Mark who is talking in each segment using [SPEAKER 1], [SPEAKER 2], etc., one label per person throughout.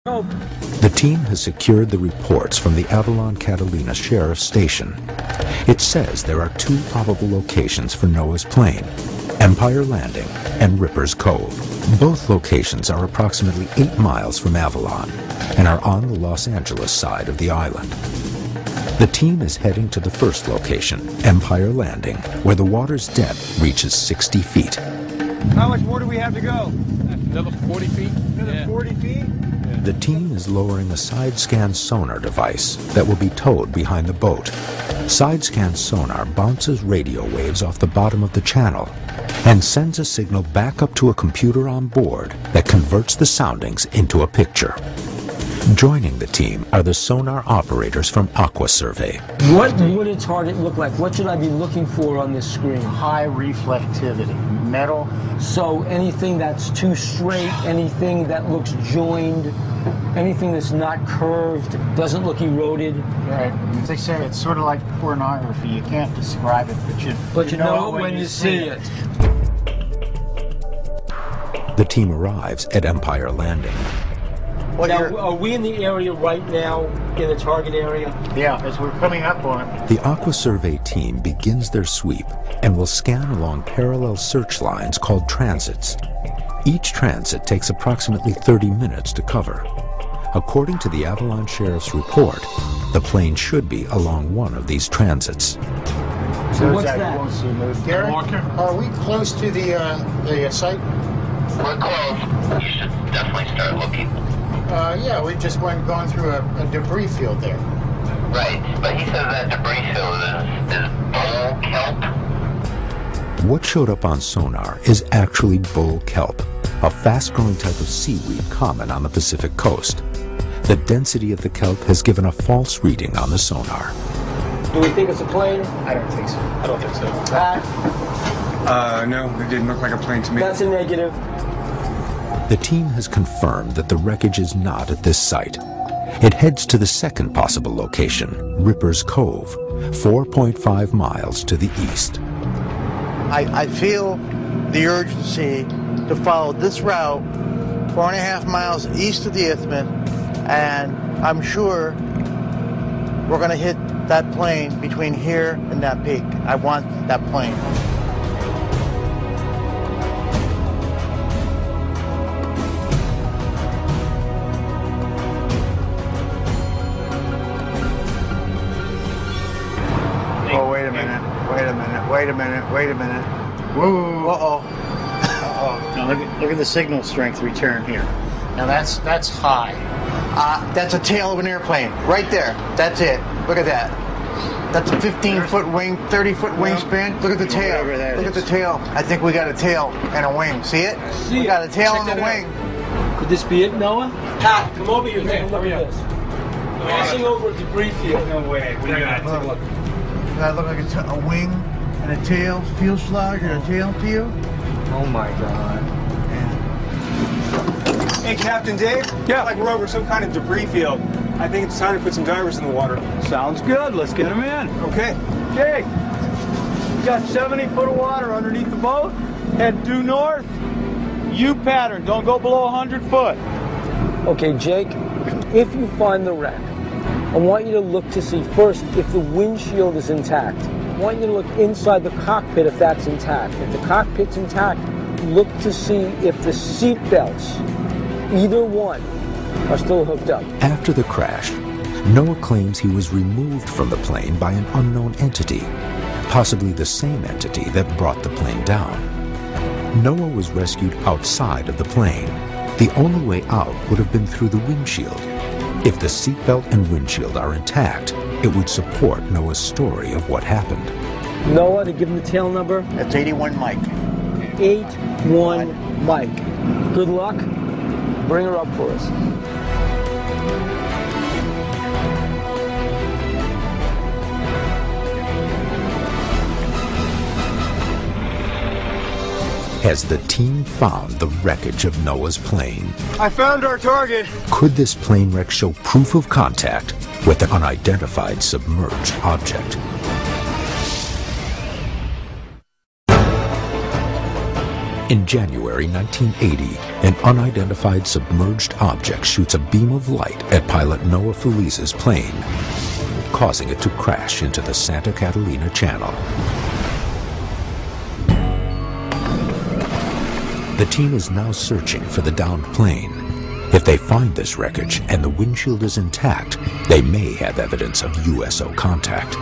[SPEAKER 1] The team has secured the reports from the Avalon Catalina Sheriff's Station. It says there are two probable locations for Noah's plane, Empire Landing and Ripper's Cove. Both locations are approximately 8 miles from Avalon and are on the Los Angeles side of the island. The team is heading to the first location, Empire Landing, where the water's depth reaches 60 feet.
[SPEAKER 2] How much more do we have to go?
[SPEAKER 3] Another 40 feet.
[SPEAKER 2] Another 40 feet?
[SPEAKER 1] The team is lowering a side-scan sonar device that will be towed behind the boat. Side-scan sonar bounces radio waves off the bottom of the channel and sends a signal back up to a computer on board that converts the soundings into a picture. Joining the team are the sonar operators from Aqua Survey.
[SPEAKER 4] What would a target look like? What should I be looking for on this screen?
[SPEAKER 5] High reflectivity, metal.
[SPEAKER 4] So anything that's too straight, anything that looks joined, anything that's not curved, doesn't look eroded.
[SPEAKER 5] Right. As they say, it's sort of like pornography. You can't describe it,
[SPEAKER 4] but you know it when you see it.
[SPEAKER 1] The team arrives at Empire Landing.
[SPEAKER 4] Well, now, are we in the area right now, in the target area?
[SPEAKER 5] Yeah, as we're coming up on it.
[SPEAKER 1] The Aqua Survey team begins their sweep and will scan along parallel search lines called transits. Each transit takes approximately 30 minutes to cover. According to the Avalon Sheriff's report, the plane should be along one of these transits.
[SPEAKER 4] So what's that?
[SPEAKER 5] Gary, are we close to the site?
[SPEAKER 6] We're close. You should definitely start looking.
[SPEAKER 5] Yeah, we just gone through a debris field there.
[SPEAKER 6] Right, but he says that debris field is bull kelp.
[SPEAKER 1] What showed up on sonar is actually bull kelp, a fast-growing type of seaweed common on the Pacific coast. The density of the kelp has given a false reading on the sonar.
[SPEAKER 4] Do we think it's a plane?
[SPEAKER 5] I don't think so.
[SPEAKER 2] I don't think so. No, it didn't look like a plane to me.
[SPEAKER 4] That's a negative.
[SPEAKER 1] The team has confirmed that the wreckage is not at this site. It heads to the second possible location, Ripper's Cove, 4.5 miles to the east.
[SPEAKER 7] I feel the urgency to follow this route 4.5 miles east of the Isthmus, and I'm sure we're going to hit that plane between here and that peak. I want that plane.
[SPEAKER 5] Oh, wait a minute. Whoa. Uh-oh. Now look at the signal strength return here. Now that's high.
[SPEAKER 7] That's a tail of an airplane. Right there. That's it. Look at that. That's a 15-foot wing, 30-foot wingspan. Look at the tail. Look at the tail. I think we got a tail and a wing. See it? We got a tail and a wing.
[SPEAKER 4] Could this be it, Noah? Pat, come over here. Take a look at this. Passing over a debris field.
[SPEAKER 2] No way. We got to take a look.
[SPEAKER 7] Does that look like a wing and a tail, fuselage and a tail to you?
[SPEAKER 4] Oh my God.
[SPEAKER 2] Hey, Captain Dave? Yeah? Like we're over some kind of debris field. I think it's time to put some divers in the water.
[SPEAKER 8] Sounds good. Let's get them in.
[SPEAKER 2] Okay.
[SPEAKER 8] Jake, you got 70 foot of water underneath the boat. Head due north. U pattern. Don't go below 100 foot.
[SPEAKER 4] Okay, Jake, if you find the wreck, I want you to look to see first if the windshield is intact. I want you to look inside the cockpit if that's intact. If the cockpit's intact, look to see if the seat belts, either one, are still hooked up.
[SPEAKER 1] After the crash, Noah claims he was removed from the plane by an unknown entity, possibly the same entity that brought the plane down. Noah was rescued outside of the plane. The only way out would have been through the windshield. If the seatbelt and windshield are intact, it would support Noah's story of what happened.
[SPEAKER 4] Noah, to give him the tail number?
[SPEAKER 7] That's 81 Mike.
[SPEAKER 4] 81 Mike. Good luck. Bring her up for us.
[SPEAKER 1] Has the team found the wreckage of Noah's plane?
[SPEAKER 2] I found our target.
[SPEAKER 1] Could this plane wreck show proof of contact with an unidentified submerged object? In January 1980, an unidentified submerged object shoots a beam of light at pilot Noah Felice's plane, causing it to crash into the Santa Catalina Channel. The team is now searching for the downed plane. If they find this wreckage and the windshield is intact, they may have evidence of USO contact.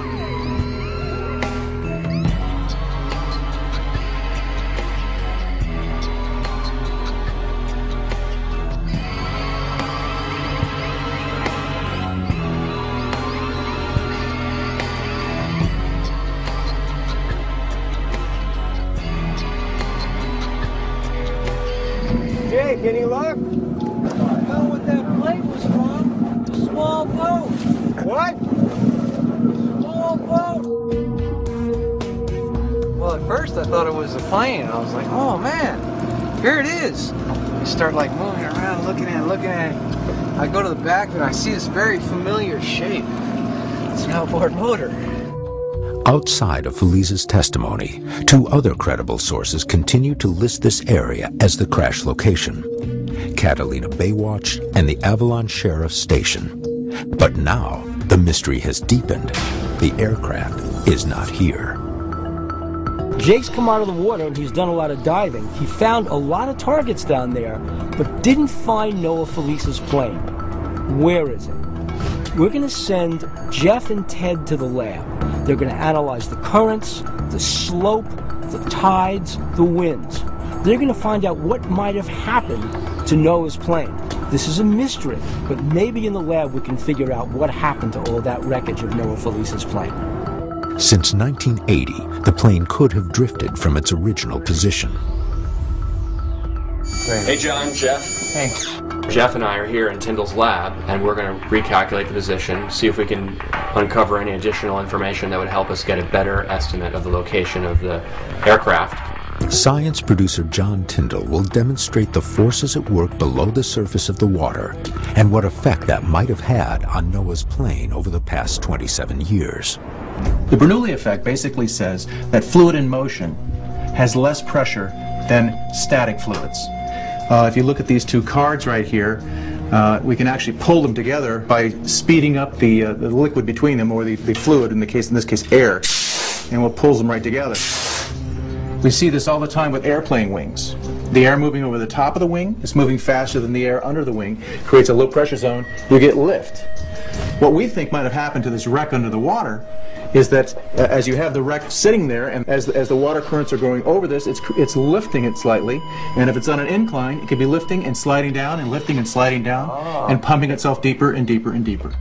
[SPEAKER 2] Jake, any luck?
[SPEAKER 4] I don't know what that plane was from. A small boat.
[SPEAKER 2] What?
[SPEAKER 4] Small boat.
[SPEAKER 3] Well, at first I thought it was a plane. I was like, oh man, here it is. I start like moving around, looking at it. I go to the back and I see this very familiar shape. It's an outboard motor.
[SPEAKER 1] Outside of Felice's testimony, two other credible sources continue to list this area as the crash location: Catalina Baywatch and the Avalon Sheriff's Station. But now, the mystery has deepened. The aircraft is not here.
[SPEAKER 4] Jake's come out of the water and he's done a lot of diving. He found a lot of targets down there, but didn't find Noah Felice's plane. Where is it? We're going to send Jeff and Ted to the lab. They're going to analyze the currents, the slope, the tides, the winds. They're going to find out what might have happened to Noah's plane. This is a mystery, but maybe in the lab we can figure out what happened to all that wreckage of Noah Felice's plane.
[SPEAKER 1] Since 1980, the plane could have drifted from its original position.
[SPEAKER 9] Hey John, Jeff.
[SPEAKER 3] Hey.
[SPEAKER 9] Jeff and I are here in Tyndall's lab, and we're going to recalculate the position, see if we can uncover any additional information that would help us get a better estimate of the location of the aircraft.
[SPEAKER 1] Science producer John Tyndall will demonstrate the forces at work below the surface of the water and what effect that might have had on Noah's plane over the past 27 years.
[SPEAKER 10] The Bernoulli effect basically says that fluid in motion has less pressure than static fluids. If you look at these two cards right here, we can actually pull them together by speeding up the liquid between them, or the fluid, in this case air, and we'll pull them right together. We see this all the time with airplane wings. The air moving over the top of the wing is moving faster than the air under the wing, creates a low pressure zone, you get lift. What we think might have happened to this wreck under the water is that as you have the wreck sitting there, and as the water currents are going over this, it's lifting it slightly, and if it's on an incline, it could be lifting and sliding down and lifting and sliding down and pumping itself deeper and deeper and deeper.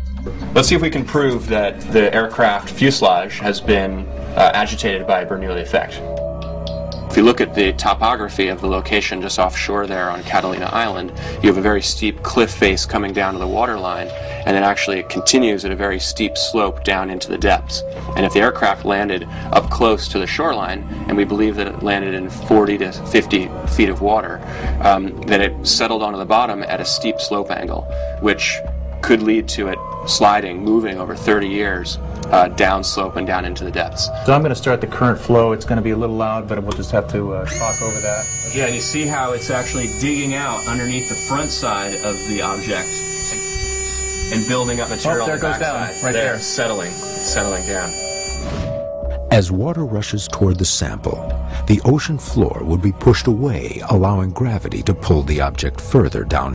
[SPEAKER 9] Let's see if we can prove that the aircraft fuselage has been agitated by a Bernoulli effect. If you look at the topography of the location just offshore there on Catalina Island, you have a very steep cliff face coming down to the waterline, and then actually it continues at a very steep slope down into the depths. And if the aircraft landed up close to the shoreline, and we believe that it landed in 40 to 50 feet of water, then it settled onto the bottom at a steep slope angle, which could lead to it sliding, moving over 30 years down slope and down into the depths.
[SPEAKER 10] So I'm going to start the current flow. It's going to be a little loud, but we'll just have to talk over that.
[SPEAKER 9] Yeah, and you see how it's actually digging out underneath the front side of the object and building up material.
[SPEAKER 10] Oh, there
[SPEAKER 9] on the
[SPEAKER 10] it goes down,
[SPEAKER 9] backside.
[SPEAKER 10] right there.
[SPEAKER 9] Settling down.
[SPEAKER 1] As water rushes toward the sample, the ocean floor would be pushed away, allowing gravity to pull the object further down